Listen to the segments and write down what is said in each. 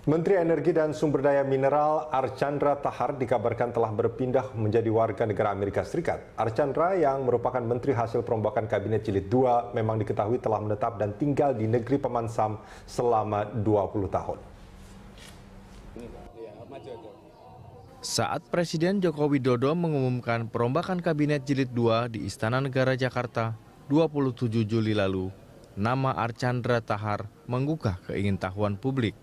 Menteri Energi dan Sumber Daya Mineral Archandra Tahar dikabarkan telah berpindah menjadi warga negara Amerika Serikat. Archandra yang merupakan Menteri hasil perombakan Kabinet Jilid 2 memang diketahui telah menetap dan tinggal di negeri Paman Sam selama 20 tahun. Saat Presiden Joko Widodo mengumumkan perombakan Kabinet Jilid 2 di Istana Negara Jakarta 27 Juli lalu, nama Archandra Tahar menggugah keingintahuan publik.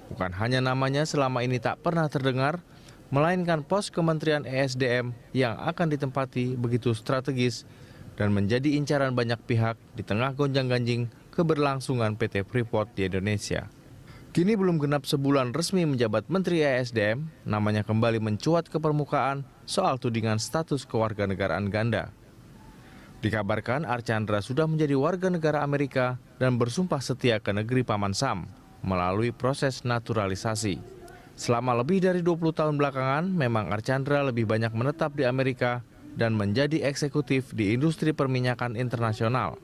Bukan hanya namanya selama ini tak pernah terdengar, melainkan pos Kementerian ESDM yang akan ditempati begitu strategis dan menjadi incaran banyak pihak di tengah gonjang-ganjing keberlangsungan PT Freeport di Indonesia. Kini belum genap sebulan resmi menjabat Menteri ESDM, namanya kembali mencuat ke permukaan soal tudingan status kewarganegaraan ganda. Dikabarkan Archandra sudah menjadi warga negara Amerika dan bersumpah setia ke negeri Paman Sam melalui proses naturalisasi. Selama lebih dari 20 tahun belakangan, memang Archandra lebih banyak menetap di Amerika dan menjadi eksekutif di industri perminyakan internasional.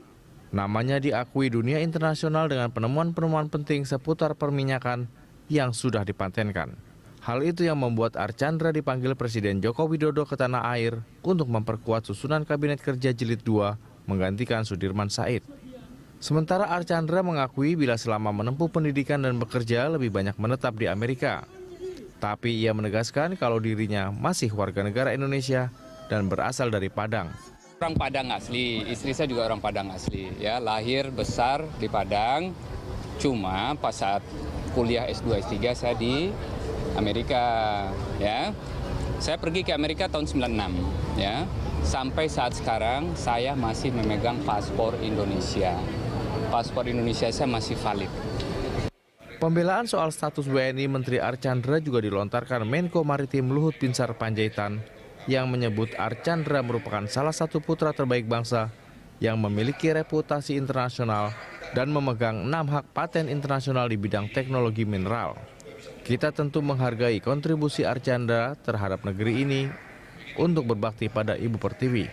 Namanya diakui dunia internasional dengan penemuan-penemuan penting seputar perminyakan yang sudah dipatenkan. Hal itu yang membuat Archandra dipanggil Presiden Joko Widodo ke tanah air untuk memperkuat susunan Kabinet Kerja Jilid 2 menggantikan Sudirman Said. Sementara Archandra mengakui bila selama menempuh pendidikan dan bekerja lebih banyak menetap di Amerika. Tapi ia menegaskan kalau dirinya masih warga negara Indonesia dan berasal dari Padang. Orang Padang asli, istri saya juga orang Padang asli, ya, lahir besar di Padang. Cuma pas saat kuliah S2 S3 saya di Amerika, ya. Saya pergi ke Amerika tahun 96, ya. Sampai saat sekarang saya masih memegang paspor Indonesia. Paspor Indonesia saya masih valid. Pembelaan soal status WNI Menteri Archandra juga dilontarkan Menko Maritim Luhut Binsar Panjaitan yang menyebut Archandra merupakan salah satu putra terbaik bangsa yang memiliki reputasi internasional dan memegang 6 hak paten internasional di bidang teknologi mineral. Kita tentu menghargai kontribusi Archandra terhadap negeri ini untuk berbakti pada Ibu Pertiwi.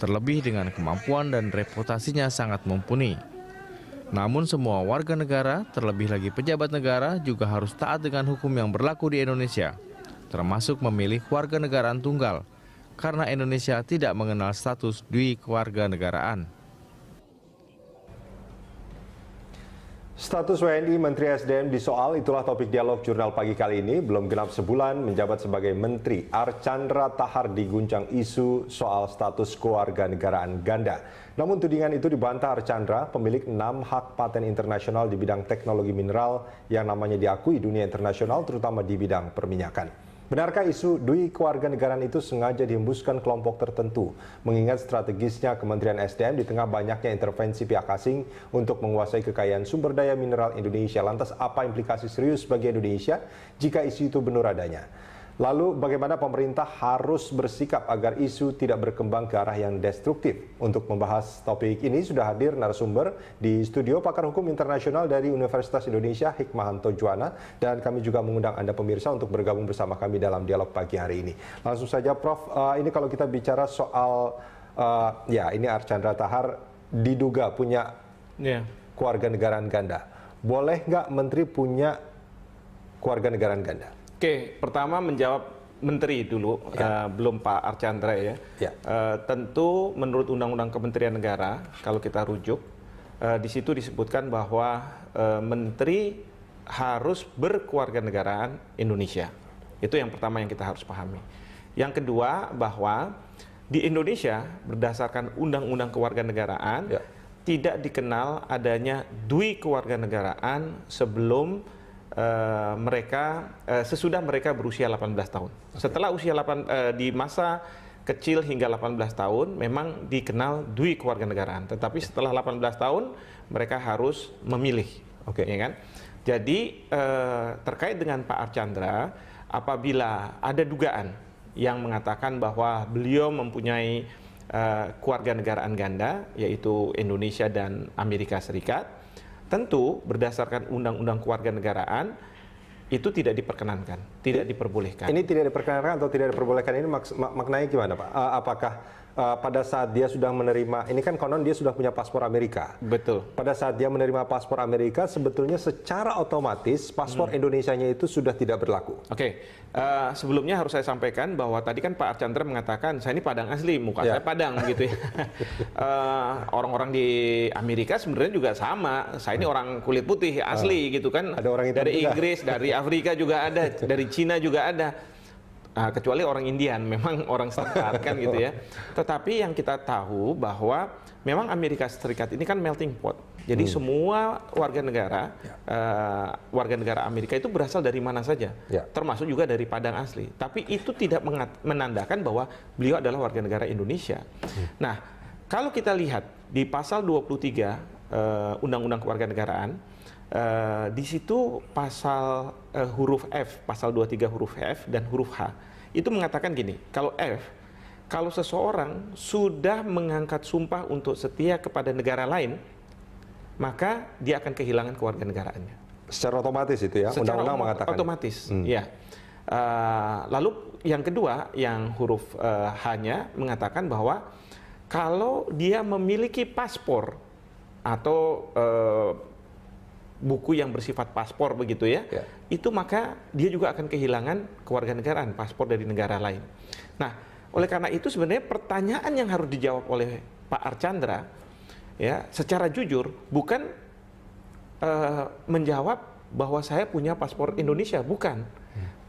Terlebih dengan kemampuan dan reputasinya sangat mumpuni. Namun semua warga negara, terlebih lagi pejabat negara juga harus taat dengan hukum yang berlaku di Indonesia, termasuk memilih warga negaraan tunggal, karena Indonesia tidak mengenal status dwikewarganegaraan. Status WNI Menteri SDM disoal, itulah topik dialog jurnal pagi kali ini. Belum genap sebulan menjabat sebagai Menteri, Archandra Tahar diguncang isu soal status kewarganegaraan ganda. Namun tudingan itu dibantah Archandra, pemilik 6 hak paten internasional di bidang teknologi mineral yang namanya diakui dunia internasional terutama di bidang perminyakan. Benarkah isu dui kewarganegaraan itu sengaja dihembuskan kelompok tertentu, mengingat strategisnya Kementerian SDM di tengah banyaknya intervensi pihak asing untuk menguasai kekayaan sumber daya mineral Indonesia? Lantas apa implikasi serius bagi Indonesia jika isu itu benar adanya? Lalu bagaimana pemerintah harus bersikap agar isu tidak berkembang ke arah yang destruktif? Untuk membahas topik ini sudah hadir narasumber di studio pakar hukum internasional dari Universitas Indonesia Hikmahanto Juwana, dan kami juga mengundang Anda pemirsa untuk bergabung bersama kami dalam dialog pagi hari ini. Langsung saja Prof, ini kalau kita bicara soal ini Archandra Tahar diduga punya kewarganegaraan ganda. Boleh nggak Menteri punya kewarganegaraan ganda? Oke, pertama menjawab Menteri dulu, belum Pak Archandra ya. Tentu menurut Undang-Undang Kementerian Negara, kalau kita rujuk, di situ disebutkan bahwa Menteri harus berkewarganegaraan Indonesia. Itu yang pertama yang kita harus pahami. Yang kedua, bahwa di Indonesia berdasarkan Undang-Undang Kewarganegaraan, tidak dikenal adanya dui kewarganegaraan sebelum sesudah mereka berusia 18 tahun. Setelah usia di masa kecil hingga 18 tahun memang dikenal dui kewarganegaraan, tetapi setelah 18 tahun mereka harus memilih. Ya kan? Jadi terkait dengan Pak Archandra, apabila ada dugaan yang mengatakan bahwa beliau mempunyai kewarganegaraan ganda, yaitu Indonesia dan Amerika Serikat, tentu berdasarkan Undang-Undang Kewarganegaraan itu tidak diperkenankan, tidak diperbolehkan. Ini tidak diperkenankan atau tidak diperbolehkan ini maknanya gimana Pak? Apakah pada saat dia sudah menerima, ini kan konon dia sudah punya paspor Amerika. Betul. Pada saat dia menerima paspor Amerika, sebetulnya secara otomatis paspor Indonesianya itu sudah tidak berlaku. Oke, sebelumnya harus saya sampaikan bahwa tadi kan Pak Archandra mengatakan, saya ini Padang asli, muka saya Padang gitu ya. Orang-orang di Amerika sebenarnya juga sama, saya ini orang kulit putih asli gitu kan. Ada orang hitam dari juga. Inggris, dari Afrika juga ada, dari Cina juga ada. Kecuali orang Indian, memang orang setempat kan gitu ya. Tetapi yang kita tahu bahwa memang Amerika Serikat ini kan melting pot. Jadi semua warga negara Amerika itu berasal dari mana saja, termasuk juga dari Padang asli. Tapi itu tidak menandakan bahwa beliau adalah warga negara Indonesia. Nah, kalau kita lihat di pasal 23 Undang-Undang Kewarganegaraan, di situ pasal huruf F, pasal 23 huruf F dan huruf H, itu mengatakan gini, kalau F, kalau seseorang sudah mengangkat sumpah untuk setia kepada negara lain, maka dia akan kehilangan kewarganegaraannya. Secara otomatis itu ya, undang-undang mengatakan. Otomatis, ya. Lalu yang kedua, yang huruf H-nya mengatakan bahwa kalau dia memiliki paspor atau buku yang bersifat paspor begitu ya, itu maka dia juga akan kehilangan kewarganegaraan, paspor dari negara lain. Nah, oleh karena itu sebenarnya pertanyaan yang harus dijawab oleh Pak Archandra ya, secara jujur bukan menjawab bahwa saya punya paspor Indonesia, bukan.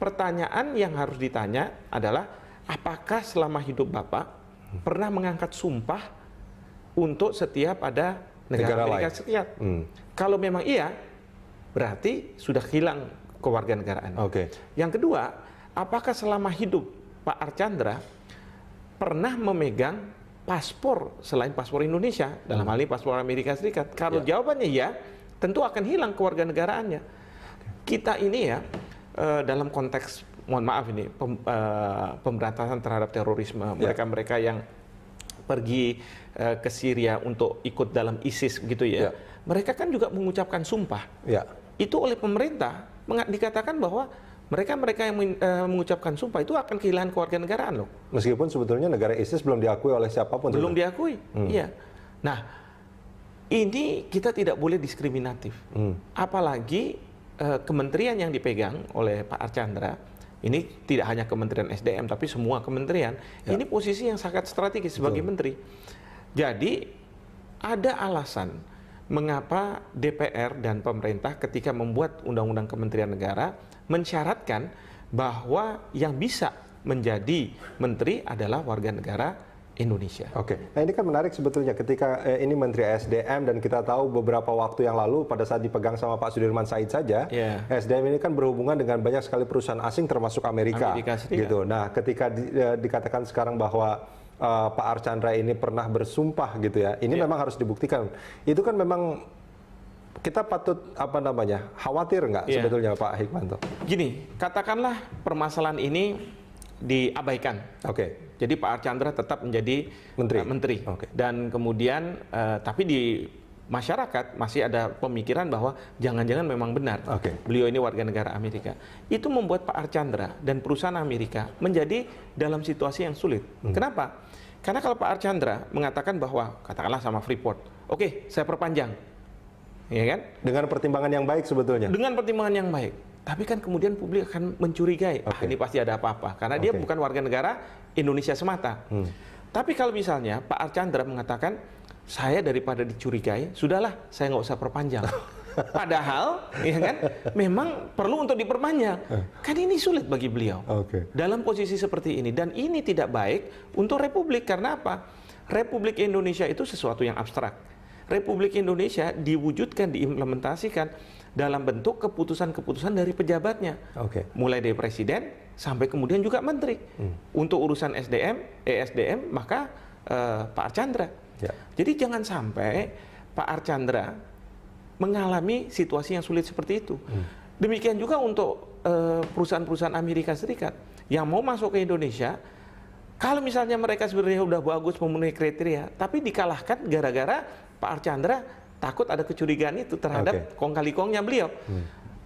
Pertanyaan yang harus ditanya adalah apakah selama hidup Bapak pernah mengangkat sumpah untuk setia pada negara Amerika Serikat? Kalau memang iya, berarti sudah hilang kewarganegaraan. Yang kedua, apakah selama hidup Pak Archandra pernah memegang paspor selain paspor Indonesia, dalam hal ini paspor Amerika Serikat? Kalau jawabannya ya, tentu akan hilang kewarganegaraannya. Kita ini ya, dalam konteks, mohon maaf ini, pemberantasan terhadap terorisme, mereka-mereka yang pergi ke Syria untuk ikut dalam ISIS begitu ya, mereka kan juga mengucapkan sumpah. Itu oleh pemerintah dikatakan bahwa mereka yang mengucapkan sumpah itu akan kehilangan kewarganegaraan loh. Meskipun sebetulnya negara ISIS belum diakui oleh siapapun. Belum diakui, iya. Nah, ini kita tidak boleh diskriminatif. Apalagi kementerian yang dipegang oleh Pak Archandra, ini tidak hanya Kementerian SDM, tapi semua kementerian, ini posisi yang sangat strategis sebagai menteri. Jadi, ada alasan mengapa DPR dan pemerintah ketika membuat Undang-Undang Kementerian Negara mensyaratkan bahwa yang bisa menjadi menteri adalah warga negara Indonesia. Nah ini kan menarik sebetulnya ketika ini Menteri SDM, dan kita tahu beberapa waktu yang lalu pada saat dipegang sama Pak Sudirman Said saja, SDM ini kan berhubungan dengan banyak sekali perusahaan asing termasuk Amerika gitu. Nah ketika dikatakan sekarang bahwa Pak Archandra ini pernah bersumpah gitu ya, ini memang harus dibuktikan. Itu kan memang kita patut khawatir nggak sebetulnya Pak Hikmanto? Gini, katakanlah permasalahan ini diabaikan. Jadi Pak Archandra tetap menjadi menteri. Dan kemudian tapi di masyarakat masih ada pemikiran bahwa jangan-jangan memang benar beliau ini warga negara Amerika. Itu membuat Pak Archandra dan perusahaan Amerika menjadi dalam situasi yang sulit. Kenapa? Karena kalau Pak Archandra mengatakan bahwa katakanlah sama Freeport, oke, saya perpanjang, ya kan? Dengan pertimbangan yang baik sebetulnya. Dengan pertimbangan yang baik. Tapi kan kemudian publik akan mencurigai, ini pasti ada apa-apa. Karena dia bukan warga negara Indonesia semata. Tapi kalau misalnya Pak Archandra mengatakan, saya daripada dicurigai, sudahlah saya nggak usah perpanjang. Padahal, ya kan, memang perlu untuk diperpanjang. Kan ini sulit bagi beliau. Dalam posisi seperti ini. Dan ini tidak baik untuk Republik. Karena apa? Republik Indonesia itu sesuatu yang abstrak. Republik Indonesia diwujudkan, diimplementasikan dalam bentuk keputusan-keputusan dari pejabatnya. Mulai dari presiden sampai kemudian juga menteri. Untuk urusan ESDM, maka Pak Archandra. Jadi jangan sampai Pak Archandra mengalami situasi yang sulit seperti itu. Demikian juga untuk perusahaan-perusahaan Amerika Serikat yang mau masuk ke Indonesia, kalau misalnya mereka sebenarnya udah bagus memenuhi kriteria, tapi dikalahkan gara-gara Pak Archandra takut ada kecurigaan itu terhadap kong kali kongnya beliau.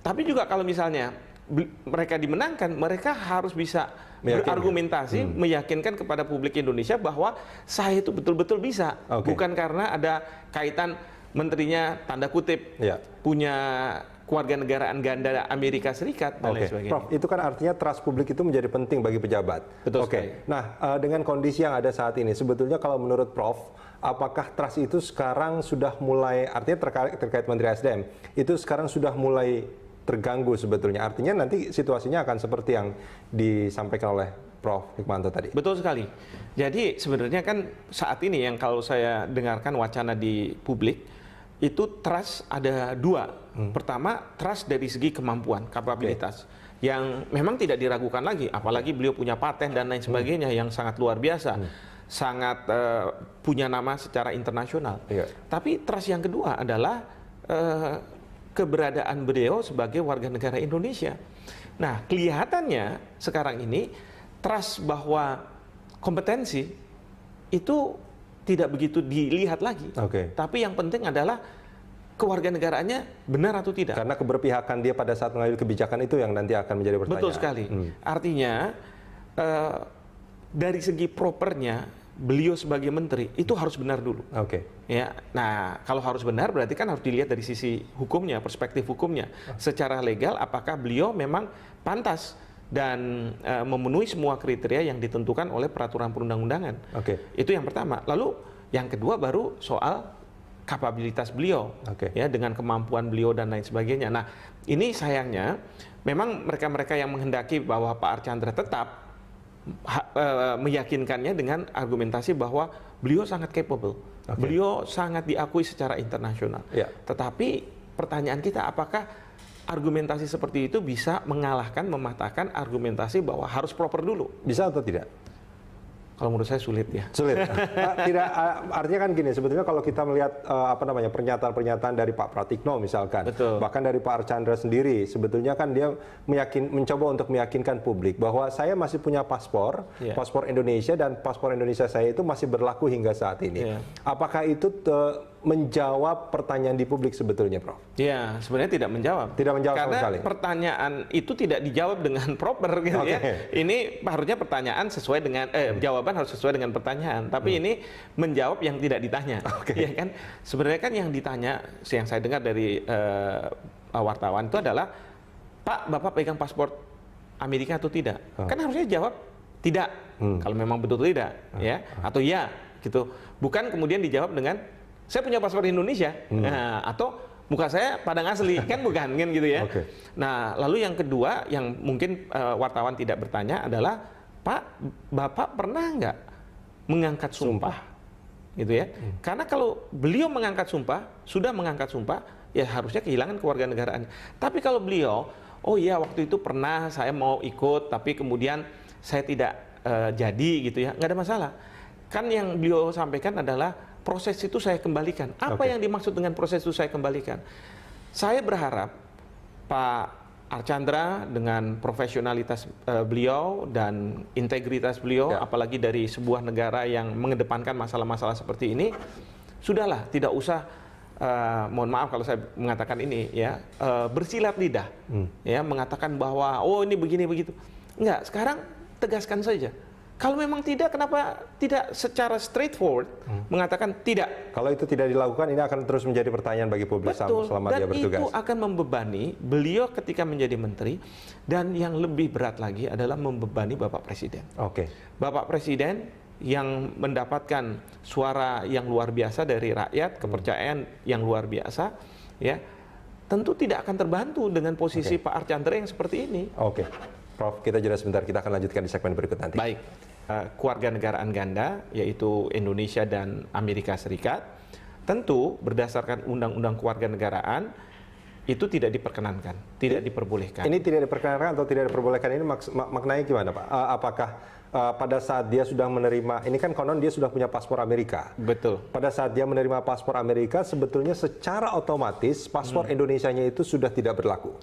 Tapi juga kalau misalnya mereka dimenangkan, mereka harus bisa berargumentasi, meyakinkan kepada publik Indonesia bahwa saya itu betul-betul bisa, bukan karena ada kaitan menterinya tanda kutip punya kewarganegaraan ganda Amerika Serikat dan lain sebagainya. Prof, itu kan artinya trust publik itu menjadi penting bagi pejabat. Betul sekali. Nah, dengan kondisi yang ada saat ini, sebetulnya kalau menurut Prof, apakah trust itu sekarang sudah mulai, artinya terkait Menteri SDM, itu sekarang sudah mulai terganggu sebetulnya? Artinya nanti situasinya akan seperti yang disampaikan oleh Prof. Hikmanto tadi. Betul sekali. Jadi sebenarnya kan saat ini yang kalau saya dengarkan wacana di publik, itu trust ada dua. Pertama, trust dari segi kemampuan, kapabilitas. Yang memang tidak diragukan lagi, apalagi beliau punya paten dan lain sebagainya yang sangat luar biasa. Sangat punya nama secara internasional. Tapi trust yang kedua adalah keberadaan beliau sebagai warga negara Indonesia. Nah, kelihatannya sekarang ini trust bahwa kompetensi itu tidak begitu dilihat lagi. Tapi yang penting adalah kewarganegaraannya benar atau tidak. Karena keberpihakan dia pada saat mengambil kebijakan itu yang nanti akan menjadi pertanyaan. Betul sekali. Artinya dari segi propernya beliau sebagai menteri itu harus benar dulu. Ya, nah kalau harus benar berarti kan harus dilihat dari sisi hukumnya, perspektif hukumnya. Secara legal apakah beliau memang pantas dan memenuhi semua kriteria yang ditentukan oleh peraturan perundang-undangan. Itu yang pertama. Lalu yang kedua baru soal kapabilitas beliau, ya dengan kemampuan beliau dan lain sebagainya. Nah ini sayangnya memang mereka-mereka yang menghendaki bahwa Pak Archandra tetap meyakinkannya dengan argumentasi bahwa beliau sangat capable, beliau sangat diakui secara internasional. Tetapi pertanyaan kita, apakah argumentasi seperti itu bisa mengalahkan, mematahkan argumentasi bahwa harus proper dulu? Bisa atau tidak? Kalau menurut saya sulit ya. Sulit. Tidak, artinya kan gini, sebetulnya kalau kita melihat pernyataan-pernyataan dari Pak Pratikno misalkan, bahkan dari Pak Archandra sendiri, sebetulnya kan dia mencoba untuk meyakinkan publik bahwa saya masih punya paspor, paspor Indonesia, dan paspor Indonesia saya itu masih berlaku hingga saat ini. Apakah itu menjawab pertanyaan di publik sebetulnya, Prof? Ya, sebenarnya tidak menjawab. Tidak menjawab karena sama sekali. Pertanyaan itu tidak dijawab dengan proper gitu ya. Ini harusnya pertanyaan sesuai dengan jawaban harus sesuai dengan pertanyaan, tapi ini menjawab yang tidak ditanya. Ya kan? Sebenarnya kan yang ditanya, yang saya dengar dari wartawan itu adalah, Pak, Bapak pegang paspor Amerika atau tidak? Kan harusnya jawab tidak. Kalau memang betul tidak, ya, atau ya, gitu. Bukan kemudian dijawab dengan saya punya paspor Indonesia, atau muka saya Padang asli, kan bukan, kan gitu ya. Nah, lalu yang kedua yang mungkin wartawan tidak bertanya adalah, Pak, Bapak pernah nggak mengangkat sumpah? Gitu ya. Karena kalau beliau mengangkat sumpah, sudah mengangkat sumpah, ya harusnya kehilangan kewarganegaraan. Tapi kalau beliau, oh iya waktu itu pernah saya mau ikut, tapi kemudian saya tidak jadi gitu ya, nggak ada masalah. Kan yang beliau sampaikan adalah proses itu saya kembalikan. Apa yang dimaksud dengan proses itu saya kembalikan? Saya berharap Pak Archandra dengan profesionalitas beliau dan integritas beliau, apalagi dari sebuah negara yang mengedepankan masalah-masalah seperti ini, sudahlah, tidak usah, mohon maaf kalau saya mengatakan ini, ya, bersilat lidah, ya, mengatakan bahwa oh ini begini begitu. Enggak, sekarang tegaskan saja. Kalau memang tidak, kenapa tidak secara straightforward mengatakan tidak? Kalau itu tidak dilakukan, ini akan terus menjadi pertanyaan bagi publik selama dia bertugas. Dan itu akan membebani beliau ketika menjadi menteri, dan yang lebih berat lagi adalah membebani Bapak Presiden. Bapak Presiden yang mendapatkan suara yang luar biasa dari rakyat, kepercayaan yang luar biasa, ya, tentu tidak akan terbantu dengan posisi Pak Archandra yang seperti ini. Prof, kita jeda sebentar, kita akan lanjutkan di segmen berikut nanti. Baik, kewarganegaraan ganda, yaitu Indonesia dan Amerika Serikat, tentu berdasarkan undang-undang kewarganegaraan, itu tidak diperkenankan, tidak diperbolehkan. Ini tidak diperkenankan atau tidak diperbolehkan, ini maknanya gimana, Pak? Apakah pada saat dia sudah menerima, ini kan konon dia sudah punya paspor Amerika. Betul. Pada saat dia menerima paspor Amerika, sebetulnya secara otomatis paspor Indonesianya itu sudah tidak berlaku.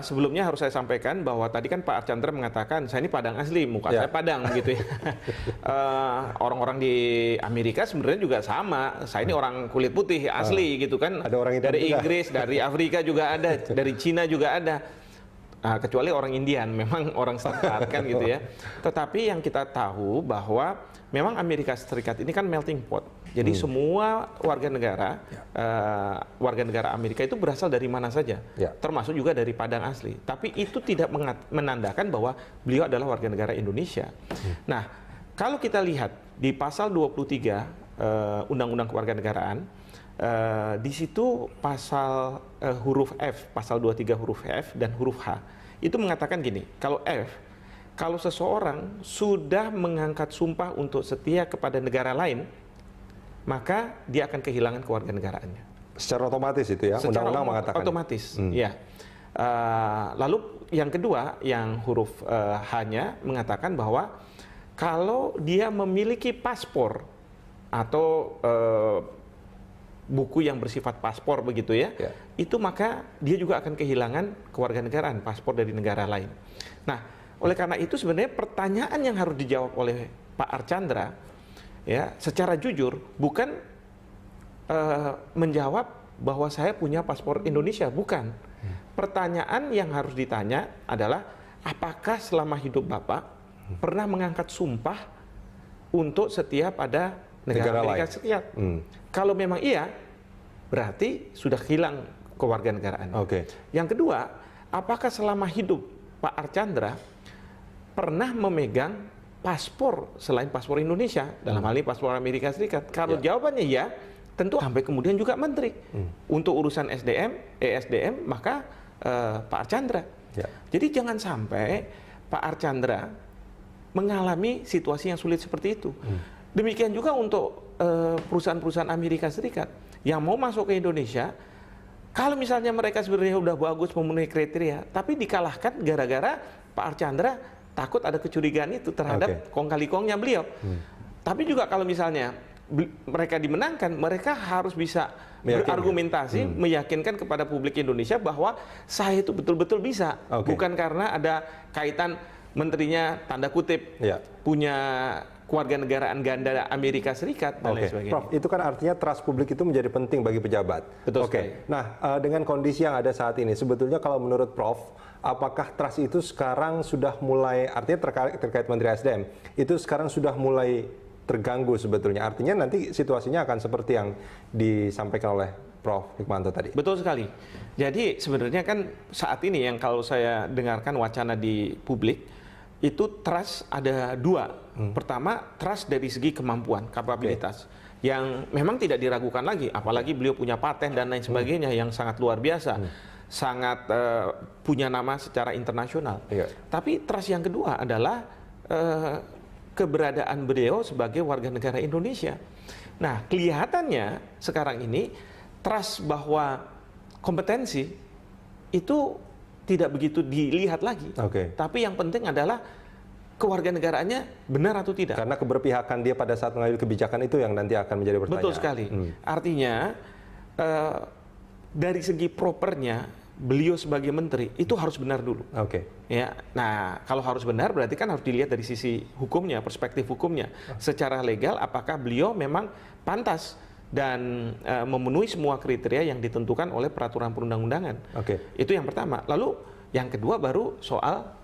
Sebelumnya harus saya sampaikan bahwa tadi kan Pak Archandra mengatakan, saya ini Padang asli, muka saya Padang, gitu ya. Orang-orang di Amerika sebenarnya juga sama, saya ini orang kulit putih asli, gitu kan. Ada orang dari juga. Inggris, dari Afrika juga ada, dari Cina juga ada. kecuali orang Indian, memang orang setempat kan gitu ya. Tetapi yang kita tahu bahwa memang Amerika Serikat ini kan melting pot. Jadi semua warga negara Amerika itu berasal dari mana saja, termasuk juga dari Padang asli. Tapi itu tidak menandakan bahwa beliau adalah warga negara Indonesia. Nah, kalau kita lihat di pasal 23 Undang-Undang Kewarganegaraan, di situ pasal huruf F, pasal 23 huruf F dan huruf H, itu mengatakan gini, kalau F, kalau seseorang sudah mengangkat sumpah untuk setia kepada negara lain, maka dia akan kehilangan kewarganegaraannya. Secara otomatis itu ya, undang-undang mengatakan. Otomatis, ya. Lalu yang kedua, yang huruf H-nya mengatakan bahwa kalau dia memiliki paspor atau buku yang bersifat paspor begitu ya, itu maka dia juga akan kehilangan kewarganegaraan, paspor dari negara lain. Nah, oleh karena itu sebenarnya pertanyaan yang harus dijawab oleh Pak Archandra ya, secara jujur bukan menjawab bahwa saya punya paspor Indonesia, bukan. Pertanyaan yang harus ditanya adalah apakah selama hidup Bapak pernah mengangkat sumpah untuk setia pada negara Amerika Serikat? Kalau memang iya, berarti sudah hilang kewarganegaraan. Yang kedua, apakah selama hidup Pak Archandra pernah memegang paspor selain paspor Indonesia, dalam hal ini paspor Amerika Serikat? Kalau jawabannya ya, tentu sampai kemudian juga menteri. Untuk urusan ESDM, maka Pak Archandra. Jadi jangan sampai Pak Archandra mengalami situasi yang sulit seperti itu. Demikian juga untuk perusahaan-perusahaan Amerika Serikat yang mau masuk ke Indonesia, kalau misalnya mereka sebenarnya udah bagus memenuhi kriteria, tapi dikalahkan gara-gara Pak Archandra takut ada kecurigaan itu terhadap kong kali kongnya beliau. Tapi juga kalau misalnya mereka dimenangkan, mereka harus bisa berargumentasi, meyakinkan kepada publik Indonesia bahwa saya itu betul-betul bisa, bukan karena ada kaitan menterinya tanda kutip punya kewarganegaraan ganda Amerika Serikat dan lain sebagainya. Prof, itu kan artinya trust publik itu menjadi penting bagi pejabat. Betul sekali. Nah, dengan kondisi yang ada saat ini, sebetulnya kalau menurut Prof, apakah trust itu sekarang sudah mulai, artinya terkait Menteri SDM, itu sekarang sudah mulai terganggu sebetulnya? Artinya nanti situasinya akan seperti yang disampaikan oleh Prof. Hikmanto tadi. Betul sekali. Jadi sebenarnya kan saat ini yang kalau saya dengarkan wacana di publik, itu trust ada dua. Pertama, trust dari segi kemampuan, kapabilitas, yang memang tidak diragukan lagi, apalagi beliau punya paten dan lain sebagainya yang sangat luar biasa, sangat punya nama secara internasional. Tapi trust yang kedua adalah keberadaan beliau sebagai warga negara Indonesia. Nah, kelihatannya sekarang ini trust bahwa kompetensi itu tidak begitu dilihat lagi. Tapi yang penting adalah kewarganegaraannya benar atau tidak. Karena keberpihakan dia pada saat mengambil kebijakan itu yang nanti akan menjadi pertanyaan. Betul sekali. Artinya dari segi propernya beliau sebagai menteri itu harus benar dulu. Ya. Nah, kalau harus benar berarti kan harus dilihat dari sisi hukumnya, perspektif hukumnya. Secara legal apakah beliau memang pantas dan memenuhi semua kriteria yang ditentukan oleh peraturan perundang-undangan. Itu yang pertama. Lalu yang kedua baru soal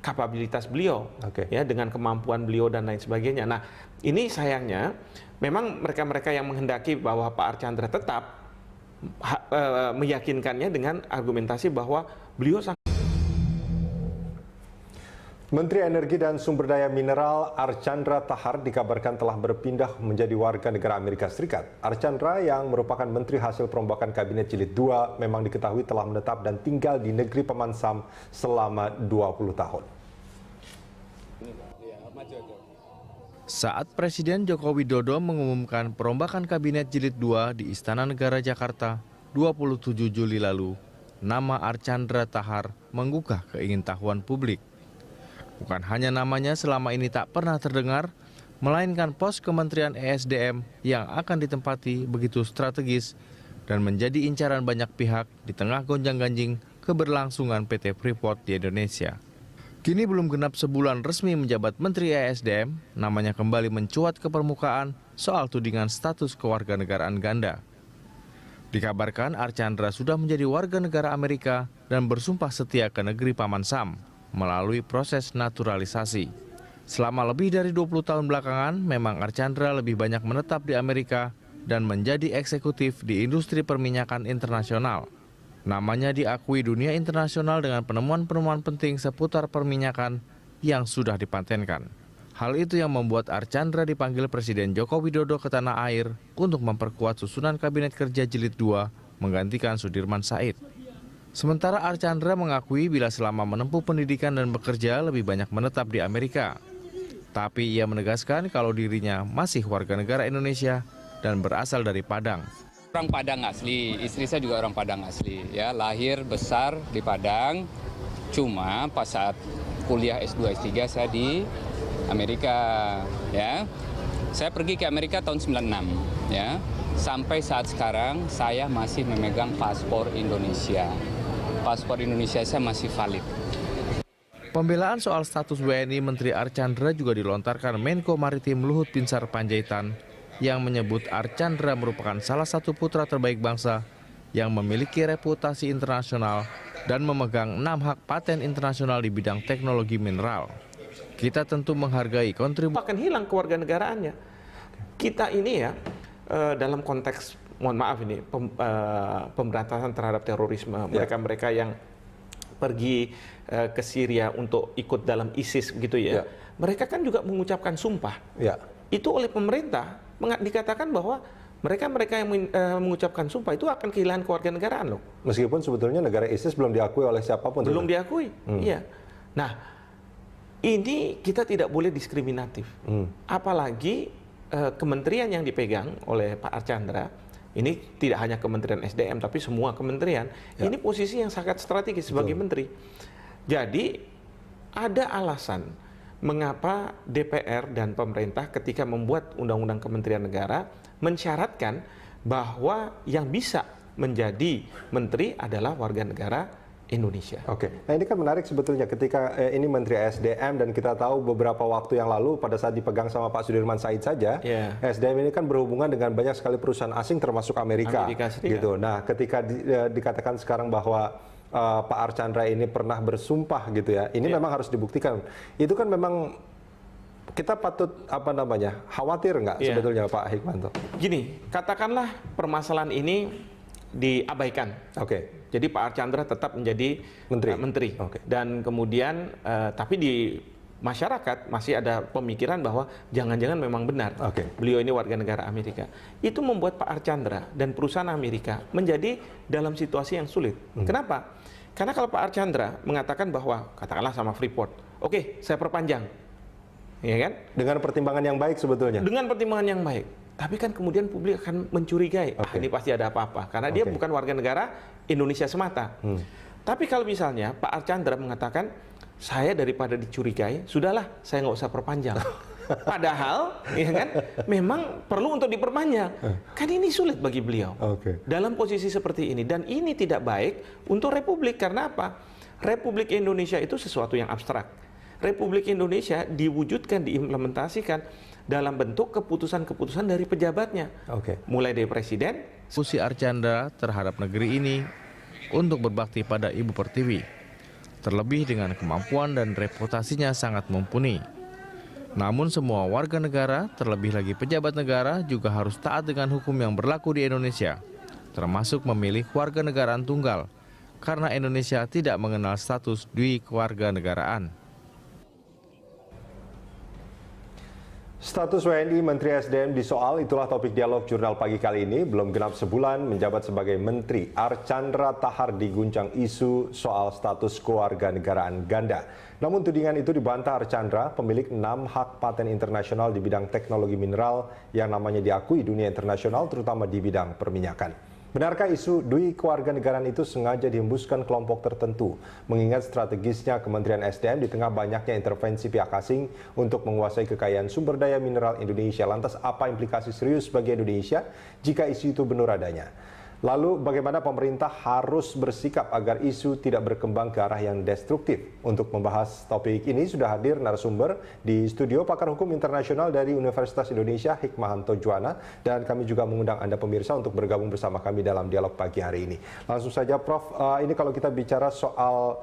kapabilitas beliau, ya, dengan kemampuan beliau dan lain sebagainya. Nah, ini sayangnya memang mereka-mereka yang menghendaki bahwa Pak Archandra tetap meyakinkannya dengan argumentasi bahwa beliau sangat. Menteri Energi dan Sumber Daya Mineral Archandra Tahar dikabarkan telah berpindah menjadi warga negara Amerika Serikat. Archandra yang merupakan menteri hasil perombakan Kabinet Jilid 2 memang diketahui telah menetap dan tinggal di negeri Paman Sam selama 20 tahun. Saat Presiden Joko Widodo mengumumkan perombakan Kabinet Jilid 2 di Istana Negara Jakarta 27 Juli lalu, nama Archandra Tahar menggugah keingintahuan publik. Bukan hanya namanya selama ini tak pernah terdengar, melainkan pos Kementerian ESDM yang akan ditempati begitu strategis dan menjadi incaran banyak pihak di tengah gonjang-ganjing keberlangsungan PT Freeport di Indonesia. Kini belum genap sebulan resmi menjabat Menteri ESDM, namanya kembali mencuat ke permukaan soal tudingan status kewarganegaraan ganda. Dikabarkan Archandra sudah menjadi warga negara Amerika dan bersumpah setia ke negeri Paman Sam melalui proses naturalisasi. Selama lebih dari 20 tahun belakangan, memang Archandra lebih banyak menetap di Amerika dan menjadi eksekutif di industri perminyakan internasional. Namanya diakui dunia internasional dengan penemuan-penemuan penting seputar perminyakan yang sudah dipatenkan. Hal itu yang membuat Archandra dipanggil Presiden Joko Widodo ke tanah air untuk memperkuat susunan Kabinet Kerja Jilid 2 menggantikan Sudirman Said. Sementara Archandra mengakui bila selama menempuh pendidikan dan bekerja lebih banyak menetap di Amerika. Tapi ia menegaskan kalau dirinya masih warga negara Indonesia dan berasal dari Padang. Orang Padang asli, istri saya juga orang Padang asli, ya, lahir besar di Padang. Cuma pas saat kuliah S2 S3 saya di Amerika, ya. Saya pergi ke Amerika tahun 96, ya. Sampai saat sekarang saya masih memegang paspor Indonesia. Paspor Indonesia saya masih valid. Pembelaan soal status WNI Menteri Archandra juga dilontarkan Menko Maritim Luhut Binsar Panjaitan yang menyebut Archandra merupakan salah satu putra terbaik bangsa yang memiliki reputasi internasional dan memegang 6 hak paten internasional di bidang teknologi mineral. Kita tentu menghargai kontribusi. Akan hilang kewarganegaraannya. Kita ini ya, dalam konteks, mohon maaf ini, pemberantasan terhadap terorisme, mereka-mereka yang pergi ke Syria untuk ikut dalam ISIS gitu ya, mereka kan juga mengucapkan sumpah. Itu oleh pemerintah dikatakan bahwa mereka yang mengucapkan sumpah itu akan kehilangan kewarganegaraan loh. Meskipun sebetulnya negara ISIS belum diakui oleh siapapun. Belum diakui, iya. Nah, ini kita tidak boleh diskriminatif. Apalagi kementerian yang dipegang oleh Pak Archandra, ini tidak hanya Kementerian SDM, tapi semua kementerian, ini posisi yang sangat strategis sebagai menteri. Jadi, ada alasan mengapa DPR dan pemerintah ketika membuat Undang-Undang Kementerian Negara mensyaratkan bahwa yang bisa menjadi menteri adalah warga negara Indonesia. Oke, nah ini kan menarik sebetulnya ketika ini Menteri SDM dan kita tahu beberapa waktu yang lalu pada saat dipegang sama Pak Sudirman Said saja, SDM ini kan berhubungan dengan banyak sekali perusahaan asing termasuk Amerika gitu. Nah, ketika dikatakan sekarang bahwa Pak Archandra ini pernah bersumpah gitu ya, ini memang harus dibuktikan. Itu kan memang kita patut khawatir nggak sebetulnya Pak Hikmanto? Gini, katakanlah permasalahan ini diabaikan. Jadi Pak Archandra tetap menjadi menteri. Dan kemudian tapi di masyarakat masih ada pemikiran bahwa jangan-jangan memang benar beliau ini warga negara Amerika. Itu membuat Pak Archandra dan perusahaan Amerika menjadi dalam situasi yang sulit. Kenapa? Karena kalau Pak Archandra mengatakan bahwa katakanlah sama Freeport, oke, saya perpanjang. Ya kan? Dengan pertimbangan yang baik sebetulnya. Dengan pertimbangan yang baik. Tapi kan kemudian publik akan mencurigai, ini pasti ada apa-apa. Karena dia bukan warga negara Indonesia semata. Tapi kalau misalnya Pak Archandra mengatakan, saya daripada dicurigai, sudahlah saya nggak usah perpanjang. Padahal, ya kan, memang perlu untuk diperpanjang. Kan ini sulit bagi beliau. Dalam posisi seperti ini. Dan ini tidak baik untuk Republik. Karena apa? Republik Indonesia itu sesuatu yang abstrak. Republik Indonesia diwujudkan, diimplementasikan dalam bentuk keputusan-keputusan dari pejabatnya. Mulai dari presiden. Posisi Archandra terhadap negeri ini untuk berbakti pada Ibu Pertiwi. Terlebih dengan kemampuan dan reputasinya sangat mumpuni. Namun semua warga negara, terlebih lagi pejabat negara juga harus taat dengan hukum yang berlaku di Indonesia. Termasuk memilih warga negaraan tunggal. Karena Indonesia tidak mengenal status dwikewarganegaraan. Status WNI Menteri SDM disoal, itulah topik dialog jurnal pagi kali ini. Belum genap sebulan menjabat sebagai Menteri, Archandra Tahar diguncang isu soal status kewarganegaraan ganda. Namun tudingan itu dibantah Archandra, pemilik 6 hak paten internasional di bidang teknologi mineral yang namanya diakui dunia internasional, terutama di bidang perminyakan. Benarkah isu dui kewarganegaraan itu sengaja dihembuskan kelompok tertentu, mengingat strategisnya Kementerian SDM di tengah banyaknya intervensi pihak asing untuk menguasai kekayaan sumber daya mineral Indonesia? Lantas apa implikasi serius bagi Indonesia jika isu itu benar adanya? Lalu bagaimana pemerintah harus bersikap agar isu tidak berkembang ke arah yang destruktif? Untuk membahas topik ini sudah hadir narasumber di studio pakar hukum internasional dari Universitas Indonesia Hikmahanto Juwana, dan kami juga mengundang Anda pemirsa untuk bergabung bersama kami dalam dialog pagi hari ini. Langsung saja Prof, ini kalau kita bicara soal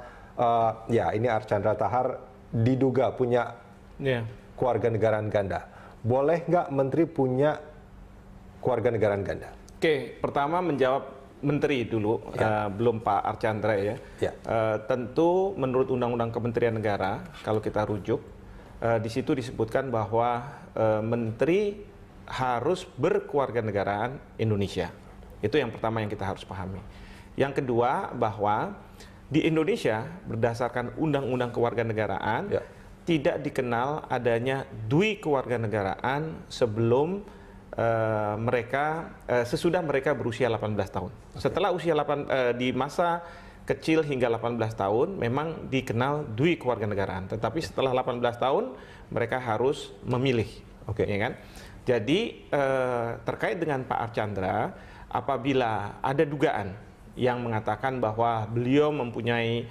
ini Archandra Tahar diduga punya keluarga negaraan ganda. Boleh nggak menteri punya keluarga negaraan ganda? Oke, pertama menjawab menteri dulu, belum Pak Archandra ya. Tentu menurut Undang-Undang Kementerian Negara, kalau kita rujuk, di situ disebutkan bahwa menteri harus berkewarganegaraan Indonesia. Itu yang pertama yang kita harus pahami. Yang kedua, bahwa di Indonesia berdasarkan Undang-Undang Kewarganegaraan tidak dikenal adanya dui kewarganegaraan sebelum sesudah mereka berusia 18 tahun. Setelah usia di masa kecil hingga 18 tahun memang dikenal dui kewarganegaraan, tetapi setelah 18 tahun mereka harus memilih. Ya kan? Jadi terkait dengan Pak Archandra, apabila ada dugaan yang mengatakan bahwa beliau mempunyai